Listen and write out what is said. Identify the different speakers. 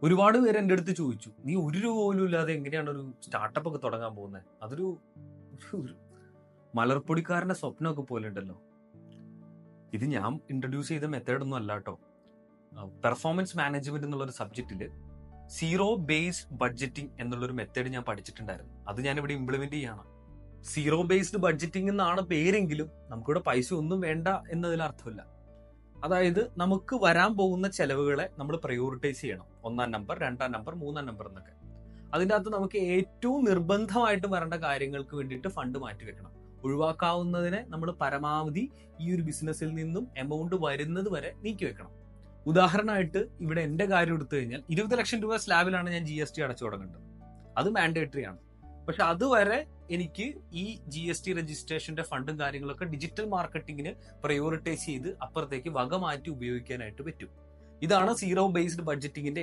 Speaker 1: ഒരുപാട് പേര് എൻ്റെ അടുത്ത് ചോദിച്ചു, നീ 1 രൂപ പോലും ഇല്ലാതെ എങ്ങനെയാണ് ഒരു സ്റ്റാർട്ടപ്പ് ഒക്കെ തുടങ്ങാൻ പോകുന്നത്? അതൊരു ഒരു മലർപ്പൊടിക്കാരന്റെ സ്വപ്നമൊക്കെ പോലെ ഉണ്ടല്ലോ. ഇത് ഞാൻ ഇൻട്രൊഡ്യൂസ് ചെയ്ത മെത്തേഡ് ഒന്നും അല്ല കേട്ടോ. പെർഫോമൻസ് മാനേജ്മെന്റ് എന്നുള്ളൊരു സബ്ജക്റ്റിൽ സീറോ ബേസ്ഡ് ബഡ്ജറ്റിംഗ് എന്നുള്ളൊരു മെത്തേഡ് ഞാൻ പഠിച്ചിട്ടുണ്ടായിരുന്നു. അത് ഞാൻ ഇവിടെ ഇംപ്ലിമെന്റ് ചെയ്യാണ്. സീറോ ബേസ്ഡ് ബഡ്ജറ്റിംഗ് എന്നാണ് പേരെങ്കിലും നമുക്കിവിടെ പൈസ ഒന്നും വേണ്ട എന്നതിൽ അർത്ഥമില്ല. അതായത് നമുക്ക് വരാൻ പോകുന്ന ചെലവുകളെ നമ്മൾ പ്രയോറിറ്റൈസ് ചെയ്യണം. 1-ാം നമ്പർ, 2-ാം നമ്പർ, 3-ാം നമ്പർ എന്നൊക്കെ. അതിൻ്റെ അകത്ത് നമുക്ക് ഏറ്റവും നിർബന്ധമായിട്ട് വരേണ്ട കാര്യങ്ങൾക്ക് വേണ്ടിയിട്ട് ഫണ്ട് മാറ്റി വെക്കണം. ഒഴിവാക്കാവുന്നതിനെ നമ്മൾ പരമാവധി ഈ ഒരു ബിസിനസ്സിൽ നിന്നും എമൗണ്ട് വരുന്നത് വരെ നീക്കി വെക്കണം. ഉദാഹരണമായിട്ട് ഇവിടെ എന്റെ കാര്യം എടുത്തു കഴിഞ്ഞാൽ 20 ലക്ഷം രൂപ സ്ലാബിലാണ് ഞാൻ GST അടച്ചു തുടങ്ങേണ്ടത്. അത് മാൻഡേറ്ററി ആണ്. പക്ഷെ അതുവരെ എനിക്ക് ഈ GST രജിസ്ട്രേഷന്റെ ഫണ്ടും കാര്യങ്ങളൊക്കെ ഡിജിറ്റൽ മാർക്കറ്റിങ്ങിന് പ്രയോറിറ്റൈസ് ചെയ്ത് അപ്പുറത്തേക്ക് വക മാറ്റി ഉപയോഗിക്കാനായിട്ട് പറ്റും. ഇതാണ് സീറോ ബേസ്ഡ് ബഡ്ജറ്റിംഗിന്റെ